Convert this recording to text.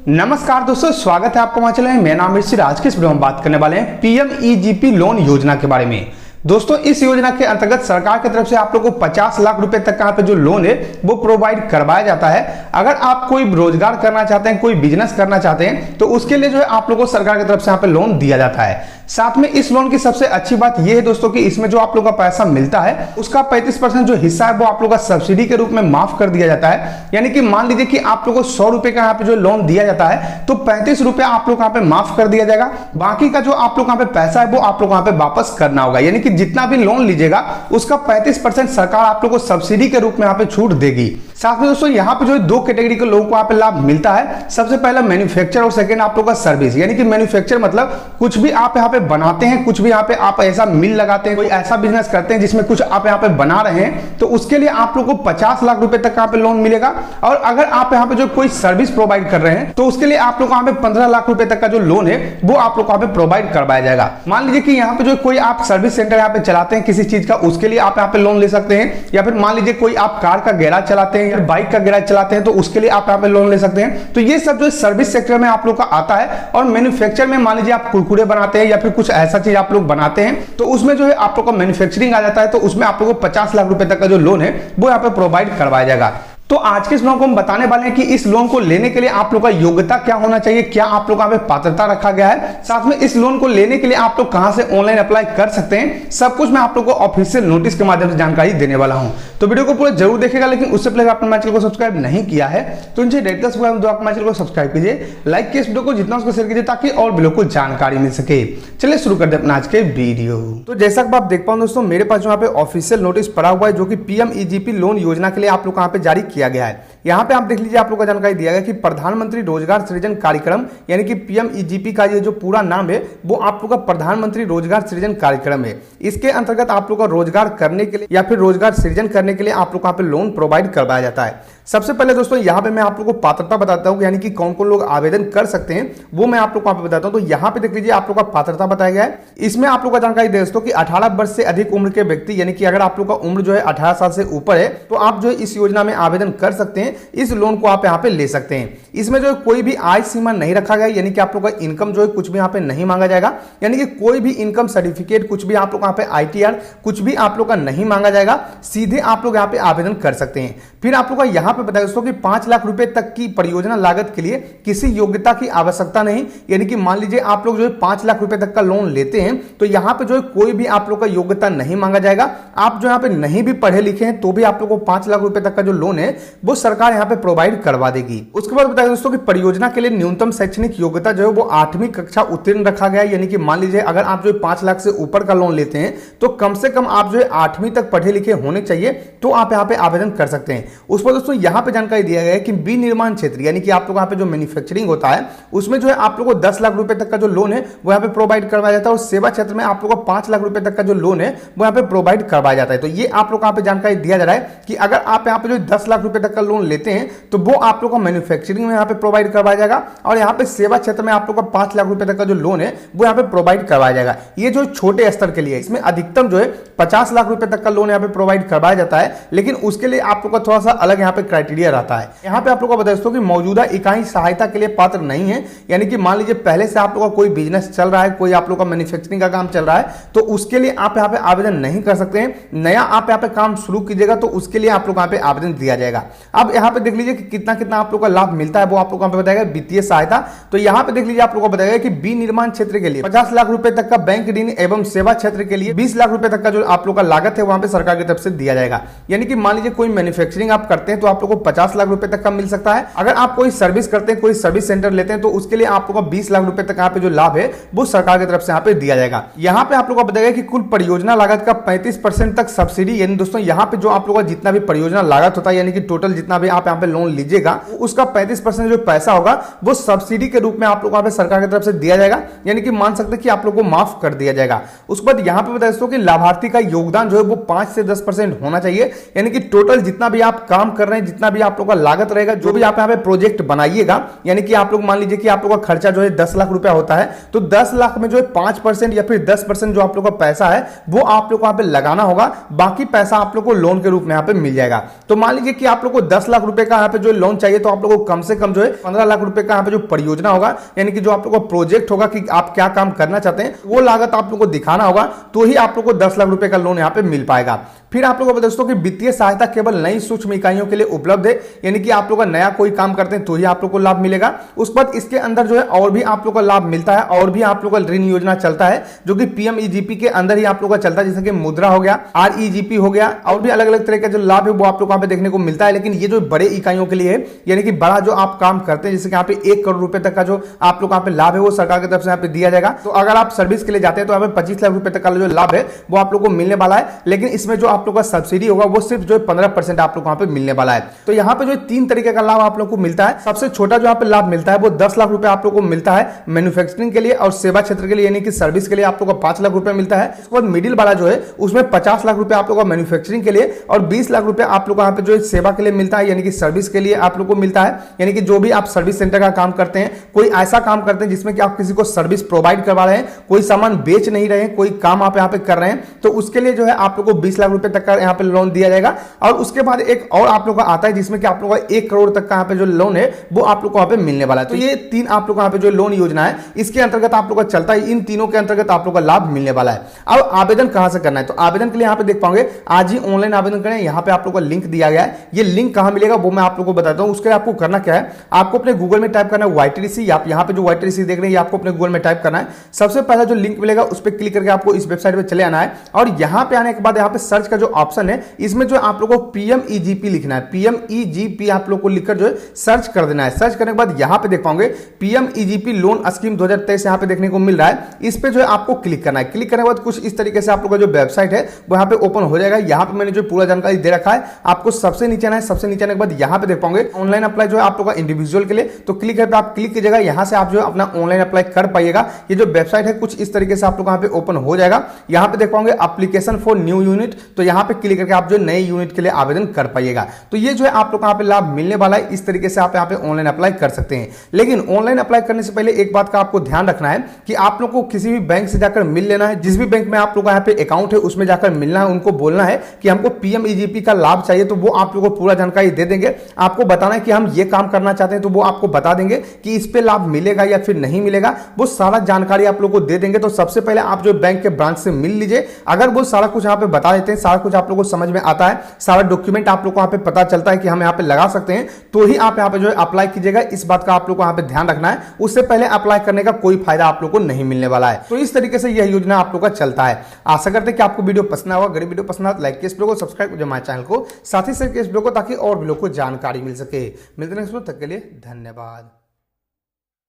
नमस्कार दोस्तों, स्वागत है आपका हमारे चैनल में। मेरा नाम है ऋषि। आज के इस वीडियो में बात करने वाले हैं पीएमईजीपी लोन योजना के बारे में। दोस्तों, इस योजना के अंतर्गत सरकार की तरफ से आप लोगों को 50 लाख रुपए तक का यहाँ पे जो लोन है वो प्रोवाइड करवाया जाता है। अगर आप कोई रोजगार करना चाहते हैं, कोई बिजनेस करना चाहते हैं, तो उसके लिए जो है आप लोगों को सरकार की तरफ से यहाँ पे लोन दिया जाता है। साथ में इस लोन की सबसे अच्छी बात यह है दोस्तों कि इसमें जो आप लोगों का पैसा मिलता है उसका 35% जो हिस्सा है वो आप लोगों का सब्सिडी के रूप में माफ कर दिया जाता है। यानी कि मान लीजिए कि आप लोगों को 100 रुपए का यहाँ पे जो लोन दिया जाता है तो 35 रुपए आप लोग यहाँ पे माफ कर दिया जाएगा। बाकी का जो आप लोग यहाँ पे पैसा है वो आप लोग यहाँ पे वापस करना होगा। यानी कि जितना भी लोन लीजिएगा उसका 35% सरकार आप लोग को सब्सिडी के रूप में यहाँ पे छूट देगी। साथ में दोस्तों यहाँ पे जो दो कैटेगरी के लोगों को यहाँ पे लाभ मिलता है। सबसे पहला मैन्युफैक्चर और सेकंड आप लोग का सर्विस। यानी कि मैन्युफैक्चर मतलब कुछ भी आप यहाँ पे बनाते हैं, कुछ भी यहाँ पे आप ऐसा मिल लगाते हैं, कोई ऐसा बिजनेस करते हैं जिसमें कुछ आप यहाँ पे बना रहे हैं, तो उसके लिए आप लोग को 50 लाख रुपए तक यहाँ पे लोन मिलेगा। और अगर आप यहाँ पे जो कोई सर्विस प्रोवाइड कर रहे हैं तो उसके लिए आप लोग यहाँ पे 15 लाख रुपए तक का जो लोन है वो आप लोग यहाँ पे प्रोवाइड करवाया जाएगा। मान लीजिए कि यहाँ पे जो कोई आप सर्विस सेंटर यहाँ पे चलाते हैं किसी चीज का, उसके लिए आप यहाँ पे लोन ले सकते हैं। या फिर मान लीजिए कोई आप कार का गैराज चलाते हैं या बाइक का गैराज चलाते हैं तो उसके लिए आप यहाँ पे लोन ले सकते हैं। तो ये सब जो सर्विस सेक्टर में आप लोग का आता है। और मैन्युफैक्चर में मान लीजिए आप कुरकुरे बनाते हैं या फिर कुछ ऐसा चीज आप लोग बनाते हैं तो उसमें जो है आप लोग का मैन्युफैक्चरिंग आ जाता है। तो उसमें आप लोगों को 50 लाख रुपए तक का जो लोन है वो यहाँ पे प्रोवाइड करवाया जाएगा। तो आज के इस वीडियो को हम बताने वाले हैं कि इस लोन को लेने के लिए आप लोग का योग्यता क्या होना चाहिए, क्या आप लोग का पे पात्रता रखा गया है, साथ में इस लोन को लेने के लिए आप लोग कहां से ऑनलाइन अप्लाई कर सकते हैं, सब कुछ मैं आप लोग को ऑफिशियल नोटिस के माध्यम से जानकारी देने वाला हूं। तो वीडियो को पूरा जरूर देखिएगा। लेकिन उससे पहले आपने हमारे चैनल को सब्सक्राइब नहीं किया है तो इनसे डायरेक्ट हमारे चैनल को सब्सक्राइब कीजिए, लाइक कीजिए, इस वीडियो को जितना उसको शेयर कीजिए ताकि और भी लोग को जानकारी मिल सके। चलिए शुरू करते हैं अपना आज के वीडियो। तो जैसा कि आप देख पाओ दोस्तों, मेरे पास यहाँ पे ऑफिशियल नोटिस पड़ा हुआ है जो कि पीएमईजीपी लोन योजना के लिए आप लोग को यहाँ पे जारी किया गया है। यहाँ पे आप देख लीजिए, आप लोग को जानकारी दिया गया कि प्रधानमंत्री रोजगार सृजन कार्यक्रम यानी कि पीएमईजीपी का ये जो पूरा नाम है वो आप लोग का प्रधानमंत्री रोजगार सृजन कार्यक्रम है। इसके अंतर्गत आप लोग का रोजगार करने के लिए या फिर रोजगार सृजन करने के लिए आप लोग को यहाँ पे लोन प्रोवाइड करवाया जाता है। सबसे पहले दोस्तों यहाँ पे मैं आप लोग को पात्रता बताता हूँ, यानी कि कौन कौन लोग आवेदन कर सकते हैं वो मैं आप लोग को यहाँ पे बताता हूँ। तो यहाँ पे देख लीजिए, आप लोग का पात्रता बताया गया है। इसमें आप लोग का जानकारी दे दोस्तों कि 18 वर्ष से अधिक उम्र के व्यक्ति, यानी कि अगर आप लोग का उम्र जो है 18 साल से ऊपर है तो आप जो है इस योजना में आवेदन कर सकते हैं। इस लोन को आप यहाँ पे ले सकते हैं। इसमें जो है कोई भी आय सीमा नहीं रखा गया, यानी कि आप लोग का इनकम जो है कुछ भी यहाँ पे नहीं मांगा जाएगा। यानी कि कोई भी इनकम सर्टिफिकेट, कुछ भी आप लोग यहाँ पे आईटीआर, कुछ भी आप लोग का नहीं मांगा जाएगा। सीधे आप लोग यहाँ पे आवेदन कर सकते हैं। फिर आप लोग का यहाँ पे बताया दोस्तों कि 5 लाख रुपए तक की परियोजना लागत के लिए किसी योग्यता की आवश्यकता नहीं। यानी कि मान लीजिए आप लोग जो है 5 लाख रुपए तक का लोन लेते हैं तो यहाँ पे जो है कोई भी आप लोग का योग्यता नहीं मांगा जाएगा। आप जो यहाँ पे नहीं भी पढ़े लिखे हैं तो भी आप लोग को 5 लाख रुपए तक का जो लोन है वो सरकार यहाँ पे प्रोवाइड करवा देगी। उसके बाद बताया दोस्तों कि परियोजना के लिए न्यूनतम शैक्षणिक योग्यता जो है वो 8वीं कक्षा उत्तीर्ण रखा गया है। यानी कि मान लीजिए अगर आप जो 5 लाख से ऊपर का लोन लेते हैं तो कम से कम आप जो है 8वीं तक पढ़े लिखे होने चाहिए तो आप यहाँ पे आवेदन कर सकते हैं। उस पर दोस्तों यहाँ पे जानकारी दिया गया है कि विनिर्माण क्षेत्र, यानी कि आप लोग यहाँ पे जो मैन्युफैक्चरिंग होता है उसमें जो है आप लोग को 10 लाख रुपए तक का जो लोन है वो यहाँ पे प्रोवाइड करवाया जाता है। और सेवा क्षेत्र में आप लोग को 5 लाख रुपए तक का जो लोन है वो यहाँ पे प्रोवाइड करवाया जाता है। तो ये आप लोग यहाँ पे जानकारी दिया जा रहा है कि अगर आप यहाँ पे जो 10 लाख रुपए तक का लोन लेते हैं तो वो आप लोग को मैन्युफैक्चरिंग में यहाँ पे प्रोवाइड करवाया जाएगा। और यहाँ पे सेवा क्षेत्र में आप लोग का 5 लाख रुपए तक का जो लोन है वो यहाँ पे प्रोवाइड करवाया जाएगा। ये जो छोटे स्तर के लिए, इसमें अधिकतम जो है 50 लाख रुपए तक का लोन यहाँ पे प्रोवाइड करवाया जाता है। लेकिन उसके लिए आप लोग का थोड़ा सा अलग यहाँ पे क्राइटेरिया रहता है। यहाँ पे आप लोग को बता दोस्तों कि मौजूदा इकाई सहायता के लिए पात्र नहीं है। यानी कि मान लीजिए पहले से आप लोग का कोई बिजनेस चल रहा है, कोई आप लोग का मैन्युफैक्चरिंग का काम चल रहा है तो उसके लिए आप यहाँ पे आवेदन नहीं कर सकते हैं। नया आप यहाँ पे काम शुरू कीजिएगा तो उसके लिए आप लोग यहाँ पे आवेदन दिया जाएगा। अब यहाँ पे देख लीजिए कि कितना कितना आप लोग का लाभ मिलता है वो आप लोग यहाँ पे बताएगा वित्तीय सहायता। तो यहाँ पे देख लीजिए, आप लोग को बताएगा कि विनिर्माण क्षेत्र के लिए 50 लाख रुपए तक का बैंक ऋण एवं सेवा क्षेत्र के लिए 20 लाख रुपए तक का जो आप लोग का लागत है वहां पे सरकार की तरफ से दिया जाएगा। यानी कि मान लीजिए कोई मैन्युफैक्चरिंग आप करते हैं तो आप लोग को 50 लाख रुपए तक का मिल सकता है। अगर आप कोई सर्विस करते हैं, कोई सर्विस सेंटर लेते हैं तो उसके लिए आप लोग का 20 लाख रुपए तक यहाँ पे जो लाभ है वो सरकार की तरफ से यहाँ पे दिया जाएगा। यहाँ पे आप लोग को बताएगा कि कुल परियोजना लागत का 35% तक सब्सिडी, यानी दोस्तों यहाँ पे जो आप लोग का जितना भी परियोजना लागत होता है, यानी कि टोटल जितना भी आप यहाँ पे लोन लीजिएगा उसका 35% जो पैसा होगा वो सब्सिडी के रूप में आप लोग यहाँ पे सरकार की तरफ से दिया जाएगा। यानी कि मान सकते हैं कि आप लोग को माफ कर दिया जाएगा। उसके बाद यहाँ पे बता दोस्तों कि लाभार्थी का योगदान जो है वो 5 से 10% होना चाहिए। यानी कि टोटल जितना भी आप काम कर रहे हैं, जितना भी आप लोग का लागत रहेगा, जो भी आप यहाँ पे प्रोजेक्ट बनाइएगा, यानी कि आप लोग मान लीजिए कि आप लोग का खर्चा जो है 10 लाख रुपया होता है, तो 10 लाख में जो है 5% या फिर 10% जो आप लोग का पैसा है वो आप लोग को यहाँ पे लगाना होगा, बाकी पैसा आप लोग को लोन के रूप में यहाँ पे मिल जाएगा। तो मान लीजिए कि आप लोग को 10 लाख रुपए का यहाँ पे जो लोन चाहिए, तो आप लोग को कम से कम जो है 15 लाख रुपए का यहाँ पे जो परियोजना होगा, यानी कि जो आप लोग का प्रोजेक्ट होगा कि आप क्या काम करना चाहते हैं, वो लागत आप लोग को दिखाना होगा, तो ही आप लोग को 10 लाख रुपए का लोन यहाँ पे मिल पाएगा। फिर आप लोगों को दोस्तों कि वित्तीय सहायता केवल नई सूक्ष्म इकाइयों के लिए उपलब्ध है, यानी कि आप लोग का नया कोई काम करते हैं तो ही आप लोग को लाभ मिलेगा। उसके बाद इसके अंदर जो है और भी आप लोग का लाभ मिलता है, और भी आप लोग का ऋण योजना चलता है जो कि पीएमईजीपी के अंदर ही आप लोग का चलता है, जैसे कि मुद्रा हो गया, आरईजीपी हो गया, और भी अलग अलग तरह का जो लाभ है वो आप लोग को यहाँ पे देखने को मिलता है। लेकिन ये जो बड़े इकाइयों के लिए है, यानी कि बड़ा जो आप काम करते हैं, जैसे कि यहाँ पे 1 करोड़ रुपए तक का जो आप लोग यहाँ पे लाभ है वो सरकार की तरफ से यहाँ पे दिया जाएगा। तो अगर आप सर्विस के लिए जाते हैं तो यहाँ पे 25 लाख रुपए तक का जो लाभ है वो आप लोग को मिलने वाला है। लेकिन इसमें जो आप लोग का सब्सिडी होगा वो सिर्फ जो 15% आप लोग को यहाँ पे मिलने वाला है। तो यहाँ पे जो 3 तरीके का लाभ आप लोग को मिलता है। सबसे छोटा जो यहाँ पे लाभ मिलता है वो 10 लाख रुपए आप लोग को मिलता है मैन्युफैक्चरिंग के लिए और सेवा क्षेत्र के लिए, यानी कि सर्विस के लिए आप लोग को 5 लाख रुपए मिलता है। उसके बाद मिडिल वाला जो है उसमें 50 लाख रुपए आप लोग को मैन्युफैक्चरिंग के लिए और 20 लाख रुपए आप लोग को यहाँ पे जो है सेवा के लिए मिलता है, यानी कि सर्विस के लिए आप लोग को मिलता है। यानी कि जो भी आप सर्विस सेंटर का काम करते हैं, कोई ऐसा काम करते हैं जिसमें कि आप किसी को सर्विस प्रोवाइड करवा रहे हैं, कोई सामान बेच नहीं रहे हैं, कोई काम आप यहाँ पे कर रहे हैं, तो उसके लिए जो है आप लोग को 20 लाख रुपए तक का यहाँ पे लोन दिया जाएगा। और उसके बाद एक और आप लोग का आता है जिसमें कि आप लोग का 1 करोड़ तक का यहाँ पे जो लोन है वो आप लोग को यहाँ पे मिलने वाला है। तो ये 3 आप लोग का यहाँ पे जो लोन योजना है इसके अंतर्गत आप लोग का चलता है, इन तीनों के अंतर्गत आप लोग का लाभ मिलने वाला है। अब आवेदन कहां से करना है, तो आवेदन के लिए यहाँ पे देख पाओगे आज ही ऑनलाइन आवेदन करें, यहाँ पे आप लोग का लिंक दिया गया है। ये लिंक कहां मिलेगा वो मैं आप लोग को बताता हूं। उसके लिए आपको करना क्या है, आपको अपने गूगल में टाइप करना है YTDC, आप यहाँ पे जो YTDC देख रहे हैं ये आपको अपने गूगल में टाइप करना है। सबसे पहला जो लिंक मिलेगा उस पर क्लिक करके आपको इस वेबसाइट पे चले आना है, और यहाँ पे आने के बाद यहाँ पे सर्च का जो ऑप्शन है इसमें जो आप लोग को पीएमईजीपी लिखना है, पीएमईजीपी आप लोग को लिखकर जो है सर्च कर देना है। सर्च करने के बाद यहाँ पे देख पाओगे पीएमईजीपी लोन स्कीम 2023 यहाँ पे देखने को मिल रहा है, इस पे जो है आपको क्लिक करना है। क्लिक करने के बाद कुछ इस तरीके से आप लोग का जो वेबसाइट है वो यहाँ पे ओपन हो जाएगा। यहाँ पे मैंने जो पूरा जानकारी दे रखा है, आपको सबसे नीचे आना है। सबसे नीचे आने के बाद यहाँ पे देख पाओगे ऑनलाइन अप्लाई जो है आप लोग का इंडिविजुअल के लिए, तो क्लिक है आप क्लिक कीजिएगा, यहाँ से आप जो अपना ऑनलाइन अप्लाई कर पाइएगा। ये जो वेबसाइट है कुछ इस तरीके से आप लोग यहाँ पे ओपन हो जाएगा। यहाँ पे देख पाओगे एप्लीकेशन फॉर न्यू यूनिट, तो यहाँ पे क्लिक करके आप जो नए यूनिट के लिए आवेदन कर पाइएगा। तो ये जो है आप लोग यहाँ पे लाभ मिलने वाला है। इस तरीके से आप यहाँ पे ऑनलाइन अप्लाई कर सकते हैं। लेकिन ऑनलाइन अप्लाई करने से पहले एक बात का आपको ध्यान रखना है कि आप लोग को किसी भी बैंक से जाकर मिल लेना है। जिस भी बैंक में आप लोग का यहाँ पे अकाउंट है उसमें जाकर मिलना है, उनको बोलना है कि हमको पीएमईजीपी का लाभ चाहिए, तो वो आप लोग को पूरा जानकारी दे देंगे। आपको बताना है कि हम ये काम करना चाहते हैं, तो वो आपको बता देंगे कि इस पे लाभ मिलेगा या फिर नहीं मिलेगा, वो सारा जानकारी आप लोग को दे देंगे। तो सबसे पहले आप जो बैंक के ब्रांच से मिल लीजिए। अगर वो सारा कुछ यहाँ पे बता देते हैं, सारा कुछ आप लोग को समझ में आता है, सारा डॉक्यूमेंट आप लोग को यहाँ पे पता चलता है कि हम यहाँ पे लगा सकते हैं, तो ही आप यहाँ पे जो है अप्लाई कीजिएगा। इस बात का आप लोग को यहाँ पे ध्यान रखना है। उससे पहले अप्लाई करने का कोई फायदा आप लोग को नहीं मिलने वाला है। तो इस तरीके से यह योजना आप लोग का चलता है। आशा करते हैं कि आपको वीडियो पसंद आएगा। अगर वीडियो पसंद आए लाइक इस वीडियो को, सब्सक्राइब कीजिए हमारे चैनल को, साथ ही शेयर कीजिए इस वीडियो को, ताकि और भी लोग को जानकारी मिल सके। मिलते हैं नेक्स्ट वीडियो, तक के लिए धन्यवाद।